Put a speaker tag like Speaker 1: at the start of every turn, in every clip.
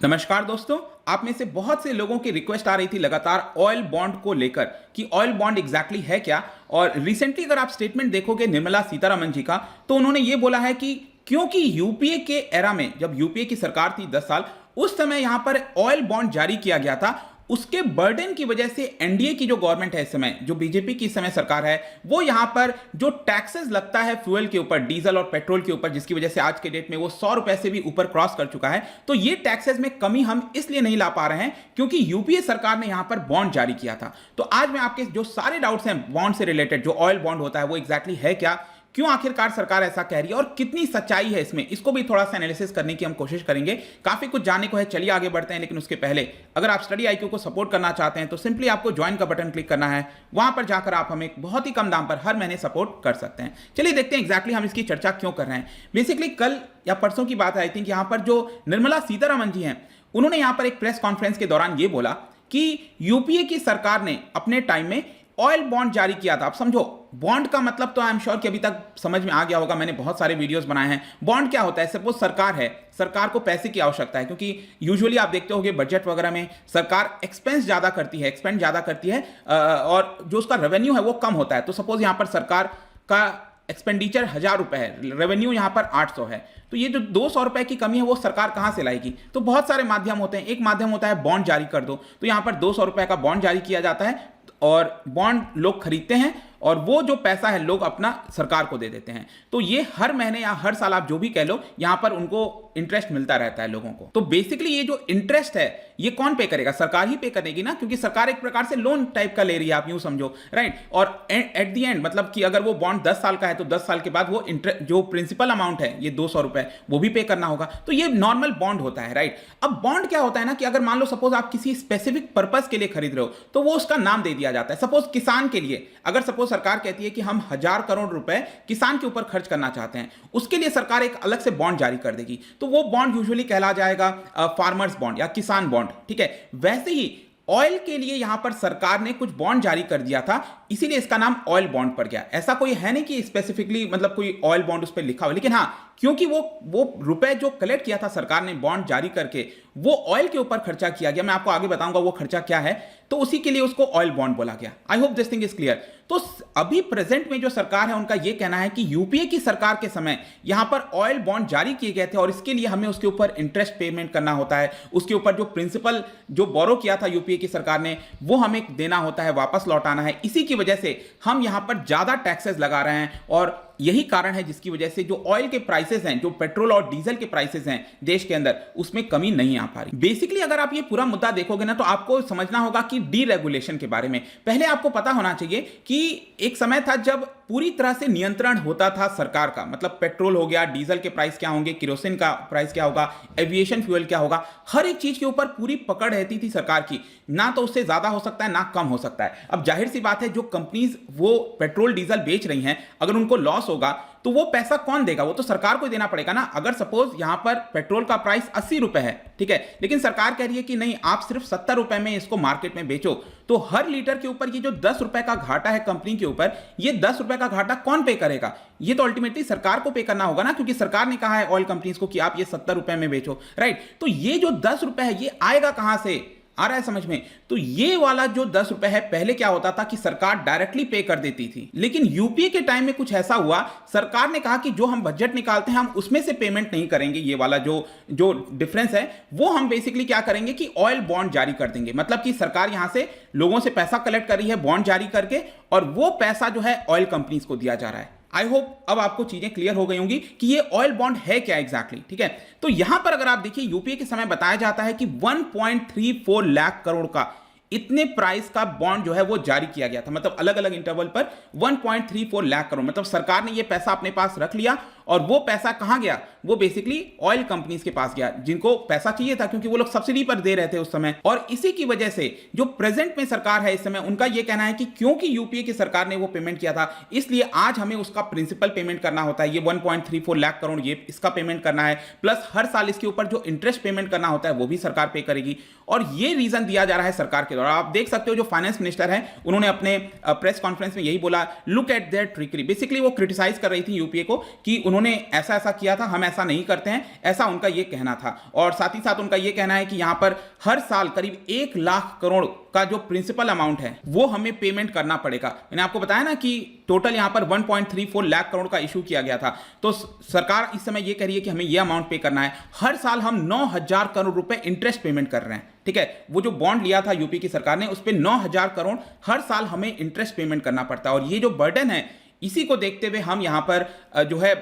Speaker 1: नमस्कार दोस्तों, आप में से बहुत से लोगों की रिक्वेस्ट आ रही थी लगातार ऑयल बॉन्ड को लेकर कि ऑयल बॉन्ड एग्जैक्टली है क्या। और रिसेंटली अगर आप स्टेटमेंट देखोगे निर्मला सीतारमण जी का, तो उन्होंने ये बोला है कि क्योंकि यूपीए के एरा में, जब यूपीए की सरकार थी 10 साल, उस समय यहां पर ऑयल बॉन्ड जारी किया गया था। उसके बर्डन की वजह से एनडीए की जो गवर्नमेंट है इस समय, जो बीजेपी की इस समय सरकार है, वो यहां पर जो टैक्सेस लगता है फ्यूल के ऊपर, डीजल और पेट्रोल के ऊपर, जिसकी वजह से आज के डेट में वो 100 रुपए से भी ऊपर क्रॉस कर चुका है। तो ये टैक्सेस में कमी हम इसलिए नहीं ला पा रहे हैं क्योंकि यूपीए सरकार ने यहां पर बॉन्ड जारी किया था। तो आज मैं आपके जो सारे डाउट्स हैं बॉन्ड से रिलेटेड, जो ऑयल बॉन्ड होता है वो एग्जैक्टली है क्या, क्यों आखिरकार सरकार ऐसा कह रही है और कितनी सच्चाई है इसमें, इसको भी थोड़ा सा एनालिसिस करने की हम कोशिश करेंगे। काफी कुछ जानने को है, चलिए आगे बढ़ते हैं। लेकिन उसके पहले अगर आप स्टडी आईक्यू को सपोर्ट करना चाहते हैं तो सिंपली आपको ज्वाइन का बटन क्लिक करना है। वहां पर जाकर आप हमें बहुत ही कम दाम पर हर महीने सपोर्ट कर सकते हैं। चलिए देखते हैं एग्जैक्टली हम इसकी चर्चा क्यों कर रहे हैं। बेसिकली कल या परसों की बात है, आई थिंक, यहां पर जो निर्मला सीतारमण जी हैं, उन्होंने यहां पर एक प्रेस कॉन्फ्रेंस के दौरान यह बोला कि यूपीए की सरकार ने अपने टाइम में ऑयल बॉन्ड जारी किया था। आप समझो, बॉन्ड का मतलब तो आई एम श्योर कि अभी तक समझ में आ गया होगा, मैंने बहुत सारे वीडियोस बनाए हैं। बॉन्ड क्या होता है? सपोज सरकार है, सरकार को पैसे की आवश्यकता है, क्योंकि यूजुअली आप देखते होंगे बजट वगैरह में सरकार एक्सपेंड ज्यादा करती है और जो उसका रेवेन्यू है वो कम होता है। तो सपोज यहां पर सरकार का एक्सपेंडिचर 1000 रुपए है, रेवेन्यू यहां पर 800 है, तो ये जो 200 रुपए की कमी है वो सरकार कहां से लाएगी? तो बहुत सारे माध्यम होते हैं। एक माध्यम होता है बॉन्ड जारी कर दो, तो यहां पर 200 रुपए का बॉन्ड जारी किया जाता है और बॉन्ड लोग खरीदते हैं और वो जो पैसा है लोग अपना सरकार को दे देते हैं। तो ये हर महीने या हर साल आप जो भी कह लो, यहां पर उनको इंटरेस्ट मिलता रहता है लोगों को। तो बेसिकली ये जो इंटरेस्ट है ये कौन पे करेगा? सरकार ही पे करेगी ना, क्योंकि सरकार एक प्रकार से लोन टाइप का ले रही है, आप यूं समझो, राइट। और एट द एंड मतलब कि अगर वो बॉन्ड 10 साल का है तो 10 साल के बाद वो जो प्रिंसिपल अमाउंट है ये 200 रुपए वो भी पे करना होगा। तो ये नॉर्मल बॉन्ड होता है, राइट। अब बॉन्ड क्या होता है ना कि अगर मान लो सपोज आप किसी स्पेसिफिक पर्पज के लिए खरीद रहे हो तो वो उसका नाम दे दिया जाता है। सपोज किसान के लिए, अगर सपोज सरकार कहती है कि हम 1000 करोड़ रुपए किसान के ऊपर खर्च करना चाहते हैं, उसके लिए सरकार एक अलग से बॉन्ड जारी कर देगी, तो वो बॉन्ड यूजुअली कहला जाएगा फार्मर्स बॉन्ड या किसान बॉन्ड, ठीक है। वैसे ही ऑयल के लिए यहां पर सरकार ने कुछ बॉन्ड जारी कर दिया था, इसीलिए इसका नाम ऑयल बॉन्ड पड़ गया। ऐसा कोई है नहीं कि स्पेसिफिकली मतलब कोई ऑयल बॉन्ड उस पर लिखा हो, लेकिन हां, क्योंकि वो रुपए जो कलेक्ट किया था सरकार ने बॉन्ड जारी करके, वो ऑयल के ऊपर खर्चा किया गया। मैं आपको आगे बताऊंगा वो खर्चा क्या है, तो उसी के लिए उसको ऑयल बॉन्ड बोला गया। I hope this thing is clear. तो अभी प्रेजेंट में जो सरकार है उनका यह कहना है कि यूपीए की सरकार के समय यहां पर ऑयल बॉन्ड जारी किए गए थे और इसके लिए हमें उसके ऊपर इंटरेस्ट पेमेंट करना होता है, उसके ऊपर जो प्रिंसिपल जो बोरो किया था यूपीए की सरकार ने वो हमें देना होता है, वापस लौटाना है। इसी की वजह से हम यहां पर ज्यादा टैक्सेस लगा रहे हैं और यही कारण है जिसकी वजह से जो ऑयल के प्राइसेस हैं, जो पेट्रोल और डीजल के प्राइसेस हैं देश के अंदर, उसमें कमी नहीं आ पा रही। बेसिकली अगर आप ये पूरा मुद्दा देखोगे ना तो आपको समझना होगा कि डीरेगुलेशन के बारे में पहले आपको पता होना चाहिए कि एक समय था जब पूरी तरह से नियंत्रण होता था सरकार का, मतलब पेट्रोल हो गया, डीजल के प्राइस क्या होंगे, केरोसिन का प्राइस क्या होगा, एविएशन फ्यूल क्या होगा, हर एक चीज के ऊपर पूरी पकड़ रहती थी सरकार की। ना तो उससे ज्यादा हो सकता है ना कम हो सकता है। अब जाहिर सी बात है जो कंपनीज वो पेट्रोल डीजल बेच रही हैं, अगर उनको लॉस होगा तो वो पैसा कौन देगा? वो तो सरकार को देना पड़ेगा ना। अगर सपोज यहां पर पेट्रोल का प्राइस 80 रुपए है, ठीक है, लेकिन सरकार कह रही है कि नहीं, आप सिर्फ 70 रुपए में इसको मार्केट में बेचो, तो हर लीटर के ऊपर ये जो 10 रुपए का घाटा है कंपनी के ऊपर, ये 10 रुपए का घाटा कौन पे करेगा? ये तो अल्टीमेटली सरकार को पे करना होगा ना, क्योंकि सरकार ने कहा है ऑयल कंपनीज को कि आप ये 70 रुपए में बेचो, राइट। तो ये जो 10 रुपए है ये आएगा कहां से? आ रहा है समझ में? तो ये वाला जो 10 रुपए है, पहले क्या होता था कि सरकार डायरेक्टली पे कर देती थी, लेकिन यूपीए के टाइम में कुछ ऐसा हुआ, सरकार ने कहा कि जो हम बजट निकालते हैं हम उसमें से पेमेंट नहीं करेंगे, ये वाला जो डिफरेंस है वो हम बेसिकली क्या करेंगे कि ऑयल बॉन्ड जारी कर देंगे। मतलब कि सरकार यहां से लोगों से पैसा कलेक्ट कर रही है बॉन्ड जारी करके, और वो पैसा जो है ऑयल कंपनीज को दिया जा रहा है। आई होप अब आपको चीजें क्लियर हो गई होंगी कि ये ऑयल बॉन्ड है क्या एग्जैक्टली, ठीक है। तो यहां पर अगर आप देखिए यूपीए के समय बताया जाता है कि 1.34 लाख करोड़ का इतने प्राइस का बॉन्ड जो है वो जारी किया गया था, मतलब अलग अलग इंटरवल पर 1.34 लाख करोड़, मतलब सरकार ने ये पैसा अपने पास रख लिया और वो पैसा कहां गया? वो बेसिकली ऑयल कंपनीज के पास गया, जिनको पैसा चाहिए था क्योंकि वो लोग सब्सिडी पर दे रहे थे उस समय। और इसी की वजह से जो प्रेजेंट में सरकार है इस समय, उनका ये कहना है कि क्योंकि यूपीए की सरकार ने वो पेमेंट किया था, इसलिए आज हमें उसका प्रिंसिपल पेमेंट करना होता है। ये 1.34 लाख करोड़ ये इसका पेमेंट करना है, प्लस हर साल इसके ऊपर जो इंटरेस्ट पेमेंट करना होता है वो भी सरकार पे करेगी। और ये रीजन दिया जा रहा है सरकार के द्वारा। आप देख सकते हो जो फाइनेंस मिनिस्टर है उन्होंने अपने प्रेस कॉन्फ्रेंस में यही बोला, look at there trickery. Basically वो क्रिटिसाइज कर रही थी यूपीए को कि उन्होंने ऐसा ऐसा किया था, हम ऐसा नहीं करते हैं, ऐसा उनका ये कहना था। और साथ ही साथ उनका ये कहना है कि यहां पर हर साल करीब 1 लाख करोड़ का जो प्रिंसिपल अमाउंट है वो हमें पेमेंट करना पड़ेगा। मैंने आपको बताया ना कि टोटल यहां पर 1.34 लाख करोड़ का इशू किया गया था। तो सरकार इस समय ये कह रही है कि हमें ये अमाउंट पे करना है। हर साल हम 9,000 करोड़ रुपए इंटरेस्ट पेमेंट कर रहे हैं, ठीक है। वो जो बॉन्ड लिया था यूपी की सरकार ने, उस पर 9,000 करोड़ हर साल हमें इंटरेस्ट पेमेंट करना पड़ता है। और ये जो बर्डन है, इसी को देखते हुए हम यहां पर जो है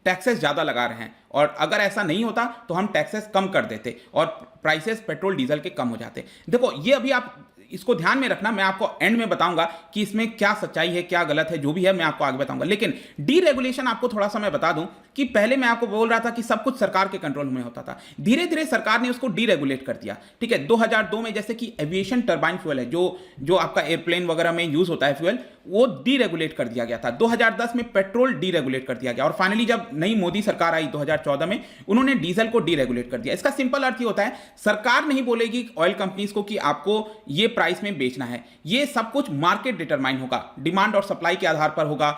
Speaker 1: टैक्सेस ज़्यादा लगा रहे हैं। और अगर ऐसा नहीं होता तो हम टैक्सेस कम कर देते और प्राइसेस पेट्रोल डीजल के कम हो जाते। देखो, ये अभी आप इसको ध्यान में रखना, मैं आपको एंड में बताऊंगा कि इसमें क्या सच्चाई है, क्या गलत है, जो भी है मैं आपको आगे बताऊंगा। लेकिन डीरेगुलेशन आपको थोड़ा सा मैं बता दूं कि पहले मैं आपको बोल रहा था कि सब कुछ सरकार के कंट्रोल में होता था, धीरे धीरे सरकार ने उसको डीरेगुलेट कर दिया, ठीक है। 2002 में जैसे कि एविएशन टरबाइन फ्यूल है, जो आपका एयरप्लेन वगैरह में यूज होता है फ्यूल, वो डीरेगुलेट कर दिया गया था। 2010 में पेट्रोल डीरेगुलेट कर दिया गया और फाइनली जब नई मोदी सरकार आई 2014 में, उन्होंने डीजल को डीरेगुलेट कर दिया। इसका सिंपल अर्थ ही होता है, सरकार नहीं बोलेगी ऑयल कंपनीज को कि आपको ये प्राइस में बेचना है, ये सब कुछ मार्केट डिटरमाइन होगा, डिमांड और सप्लाई के आधार पर होगा।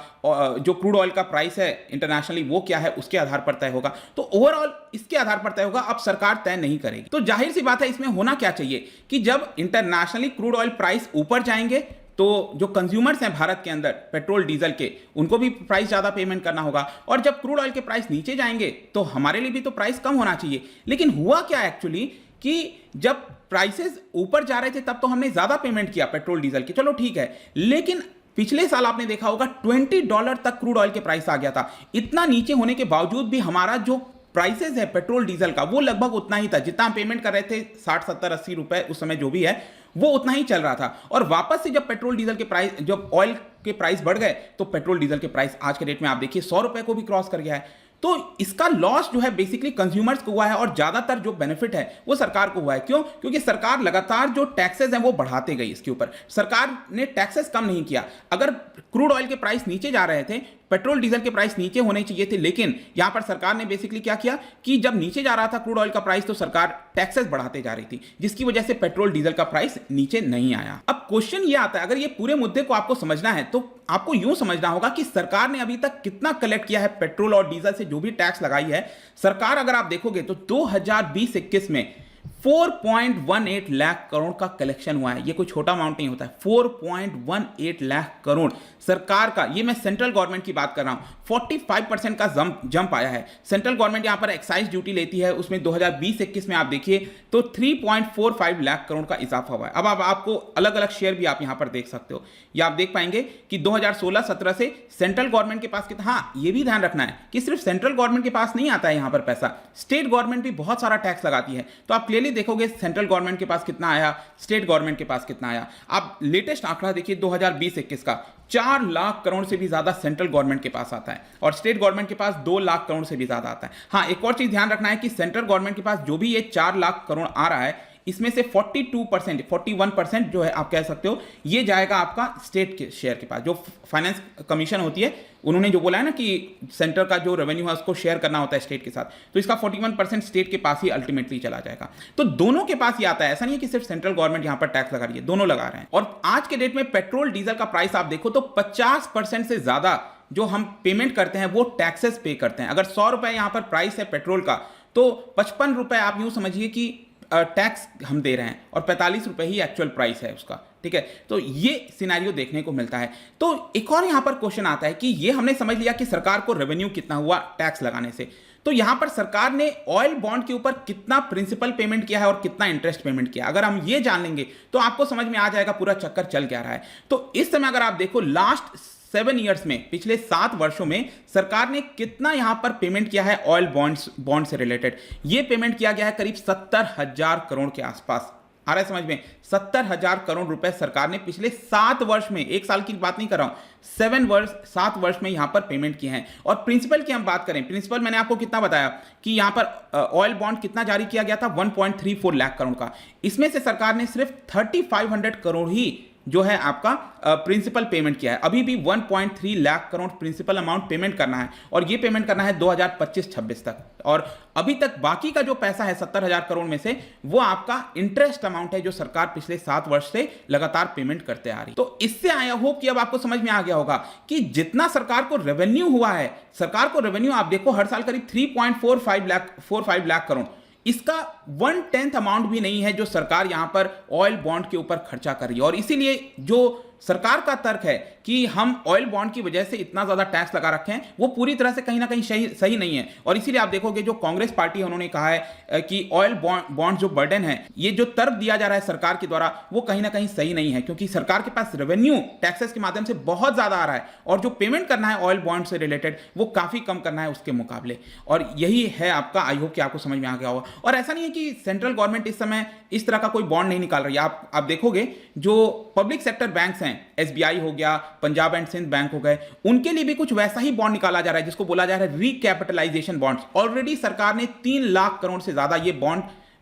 Speaker 1: जो क्रूड ऑयल का प्राइस है इंटरनेशनली वो क्या है उसके आधार पर तय होगा। तो ओवरऑल इसके आधार पर तय होगा, अब सरकार तय नहीं करेगी। तो जाहिर सी बात है, इसमें होना क्या चाहिए कि जब इंटरनेशनली क्रूड ऑयल प्राइस ऊपर जाएंगे तो जो कंज्यूमर्स हैं भारत के अंदर पेट्रोल डीजल के, उनको भी प्राइस ज्यादा पेमेंट करना होगा। और जब क्रूड ऑयल के प्राइस नीचे जाएंगे तो हमारे लिए भी तो प्राइस कम होना चाहिए। लेकिन हुआ क्या एक्चुअली कि जब प्राइसेस ऊपर जा रहे थे तब तो हमने ज्यादा पेमेंट किया पेट्रोल डीजल के, चलो ठीक है। लेकिन पिछले साल आपने देखा होगा $20 तक क्रूड ऑयल के प्राइस आ गया था। इतना नीचे होने के बावजूद भी हमारा जो प्राइसेस है पेट्रोल डीजल का वो लगभग उतना ही था जितना हम पेमेंट कर रहे थे, 60, 70, 80 रुपए उस समय जो भी है वो उतना ही चल रहा था। और वापस से जब पेट्रोल डीजल के प्राइस, जब ऑयल के प्राइस बढ़ गए तो पेट्रोल डीजल के प्राइस आज के डेट में आप देखिए 100 रुपए को भी क्रॉस कर गया है। तो इसका लॉस जो है बेसिकली कंज्यूमर्स को हुआ है और ज्यादातर जो बेनिफिट है वो सरकार को हुआ है। क्यों? क्योंकि सरकार लगातार जो टैक्सेस हैं वो बढ़ाते गई। इसके ऊपर सरकार ने टैक्सेस कम नहीं किया। अगर क्रूड ऑयल के प्राइस नीचे जा रहे थे, पेट्रोल डीजल के प्राइस नीचे होने चाहिए थे, लेकिन यहां पर सरकार ने बेसिकली क्या किया कि जब नीचे जा रहा था क्रूड ऑयल का प्राइस तो सरकार टैक्सेस बढ़ाते जा रही थी, जिसकी वजह से पेट्रोल डीजल का प्राइस नीचे नहीं आया। अब क्वेश्चन ये आता है, अगर ये पूरे मुद्दे को आपको समझना है तो आपको यूं समझना होगा कि सरकार ने अभी तक कितना कलेक्ट किया है पेट्रोल और डीजल से, जो भी टैक्स लगाई है सरकार। अगर आप देखोगे तो 2020-21 में 4.18 लाख करोड़ का कलेक्शन हुआ है। ये कोई छोटा अमाउंट नहीं होता है, 4.18 लाख करोड़ सरकार का। ये मैं सेंट्रल गवर्नमेंट की बात कर रहा हूं। 45% का जंप आया है। सेंट्रल गवर्नमेंट यहां पर एक्साइज ड्यूटी लेती है, उसमें 2020-21 में आप देखिए तो 3.45 लाख करोड़ का इजाफा हुआ है। अब आपको अलग अलग शेयर भी आप यहां पर देख सकते हो। या आप देख पाएंगे कि 2016-17 से सेंट्रल गवर्नमेंट के पास कितना, हाँ ये भी ध्यान रखना है कि सिर्फ सेंट्रल गवर्नमेंट के पास नहीं आता है यहां पर पैसा, स्टेट गवर्नमेंट भी बहुत सारा टैक्स लगाती है। तो आप क्लियरली देखोगे सेंट्रल गवर्नमेंट के पास कितना आया, स्टेट गवर्नमेंट के पास कितना आया। आप लेटेस्ट आंकड़ा देखिए 2020-21 का 4 लाख करोड़ से भी ज्यादा सेंट्रल गवर्नमेंट के पास आता है और स्टेट गवर्नमेंट के पास 2 लाख करोड़ से भी ज्यादा आता है। हाँ, एक और चीज ध्यान रखना है कि सेंट्रल गवर्नमेंट के पास जो भी ये 4 लाख करोड़ आ रहा है, इसमें से 41% जो है आप कह सकते हो ये जाएगा आपका स्टेट के शेयर के पास। जो फाइनेंस कमीशन होती है उन्होंने जो बोला है ना कि सेंटर का जो रेवेन्यू है उसको शेयर करना होता है स्टेट के साथ, तो इसका 41% स्टेट के पास ही अल्टीमेटली चला जाएगा। तो दोनों के पास ही आता है, ऐसा नहीं है कि सिर्फ सेंट्रल गवर्नमेंट यहां पर टैक्स लगा रही है, दोनों लगा रहे हैं। और आज के डेट में पेट्रोल डीजल का प्राइस आप देखो तो 50% से ज्यादा जो हम पेमेंट करते हैं वो टैक्सेस पे करते हैं। अगर 100 रुपए यहां पर प्राइस है पेट्रोल का तो 55 रुपए आप यूं समझिए कि टैक्स हम दे रहे हैं और 45 रुपए ही एक्चुअल प्राइस है उसका, ठीक है। तो ये सिनेरियो देखने को मिलता है। तो एक और यहां पर क्वेश्चन आता है कि ये हमने समझ लिया कि सरकार को रेवेन्यू कितना हुआ टैक्स लगाने से, तो यहां पर सरकार ने ऑयल बॉन्ड के ऊपर कितना प्रिंसिपल पेमेंट किया है और कितना इंटरेस्ट पेमेंट किया। अगर हम ये जान लेंगे तो आपको समझ में आ जाएगा पूरा चक्कर चल क्या रहा है। तो इस समय अगर आप देखो लास्ट 7 ईयर्स में, पिछले 7 वर्षों में सरकार ने कितना यहां पर पेमेंट किया है ऑयल बॉन्ड से रिलेटेड, ये पेमेंट किया गया है करीब 70,000 करोड़ के आसपास। आ रहा है समझ में? 70,000 करोड़ रुपए सरकार ने पिछले 7 वर्ष में, एक साल की बात नहीं कर रहा हूं, 7 वर्ष में यहां पर पेमेंट किए हैं। और प्रिंसिपल की हम बात करें, प्रिंसिपल मैंने आपको कितना बताया कि यहां पर ऑयल बॉन्ड कितना जारी किया गया था, 1.34 लाख करोड़ का। इसमें से सरकार ने सिर्फ 3,500 करोड़ ही जो है आपका प्रिंसिपल पेमेंट किया है। अभी भी 1.3 lakh crore principal amount payment करना है और ये पेमेंट करना है 2025-26 तक। और अभी तक बाकी का जो पैसा है 70,000 करोड़ में से, वो आपका इंटरेस्ट अमाउंट है जो सरकार पिछले 7 वर्ष से लगातार पेमेंट करते आ रही। तो इससे आई होप कि अब आपको समझ में आ गया होगा कि जितना सरकार को रेवेन्यू हुआ है, सरकार को रेवेन्यू आप देखो हर साल करीब 3.45 लाख करोड़, इसका 1/10 अमाउंट भी नहीं है जो सरकार यहां पर ऑयल बॉन्ड के ऊपर खर्चा कर रही है। और इसीलिए जो सरकार का तर्क है कि हम ऑयल बॉन्ड की वजह से इतना ज्यादा टैक्स लगा रखे हैं, वो पूरी तरह से कहीं ना कहीं सही नहीं है। और इसीलिए आप देखोगे जो कांग्रेस पार्टी है, उन्होंने कहा है कि ऑयल बॉन्ड जो बर्डन है, ये जो तर्क दिया जा रहा है सरकार के द्वारा, वो कहीं ना कहीं सही नहीं है, क्योंकि सरकार के पास रेवेन्यू टैक्सेस के माध्यम से बहुत ज्यादा आ रहा है और जो पेमेंट करना है ऑयल बॉन्ड से रिलेटेड, वो काफी कम करना है उसके मुकाबले। और यही है आपका, आई होप कि आपको समझ में आ गया होगा। और ऐसा नहीं है कि सेंट्रल गवर्नमेंट इस समय इस तरह का कोई बॉन्ड नहीं निकाल रही है। आप देखोगे जो पब्लिक सेक्टर बैंक्स हैं, एसबीआई हो गया, पंजाब एंड सिंध बैंक हो गए, उनके लिए भी कुछ वैसा ही बॉन्ड निकाला जा रहा है जिसको बोला जा रहा है रिकैपिटलाइजेशन बॉन्ड्स। ऑलरेडी सरकार ने 3 लाख करोड़ से ज्यादा ये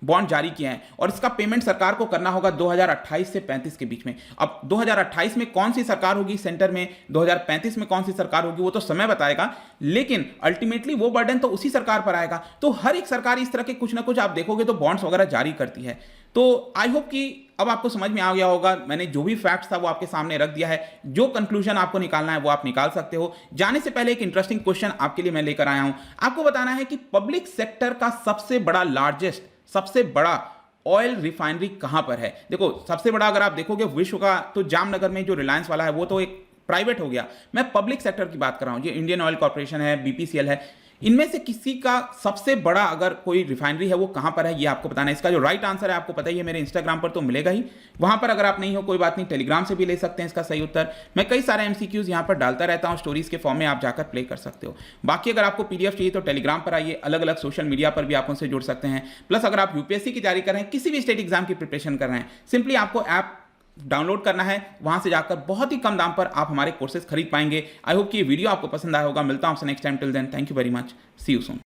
Speaker 1: बॉन्ड जारी किए हैं और इसका पेमेंट सरकार को करना होगा 2028 से 35 के बीच में। अब 2028 में कौन सी सरकार होगी सेंटर में, 2035 में कौन सी सरकार होगी, वो तो समय बताएगा, लेकिन अल्टीमेटली वो बर्डन तो उसी सरकार पर आएगा। तो हर एक सरकार इस तरह के कुछ ना कुछ आप देखोगे तो बॉन्ड्स वगैरह जारी करती है। तो आई होप कि अब आपको समझ में आ गया होगा। मैंने जो भी फैक्ट्स था वो आपके सामने रख दिया है। जो कंक्लूजन आपको निकालना है वो आप निकाल सकते हो। जाने से पहले एक इंटरेस्टिंग क्वेश्चन आपके लिए मैं लेकर आया हूं। आपको बताना है कि पब्लिक सेक्टर का सबसे बड़ा ऑयल रिफाइनरी कहां पर है। देखो, सबसे बड़ा अगर आप देखोगे विश्व का, तो जामनगर में जो रिलायंस वाला है वो तो एक प्राइवेट हो गया। मैं पब्लिक सेक्टर की बात कर रहा हूं, जो इंडियन ऑयल कॉर्पोरेशन है, बीपीसीएल है, इनमें से किसी का सबसे बड़ा अगर कोई रिफाइनरी है वो कहां पर है, ये आपको बताना है। इसका जो राइट आंसर है आपको पता ही है, मेरे इंस्टाग्राम पर तो मिलेगा ही। वहां पर अगर आप नहीं हो कोई बात नहीं, टेलीग्राम से भी ले सकते हैं इसका सही उत्तर। मैं कई सारे एमसीक्यूज यहां पर डालता रहता हूं, स्टोरीज के फॉर्म में आप जाकर प्ले कर सकते हो। बाकी अगर आपको पीडीएफ चाहिए तो टेलीग्राम पर आइए, अलग अलग सोशल मीडिया पर भी आप उनसे जुड़ सकते हैं। प्लस अगर आप यूपीएससी की तैयारी कर रहे हैं, किसी भी स्टेट एग्जाम की प्रिपरेशन कर रहे हैं, सिंपली आपको ऐप डाउनलोड करना है। वहां से जाकर बहुत ही कम दाम पर आप हमारे कोर्सेज खरीद पाएंगे। आई होप कि ये वीडियो आपको पसंद आया होगा। मिलता हूं आपसे next time. Till then, thank you very much. See you soon.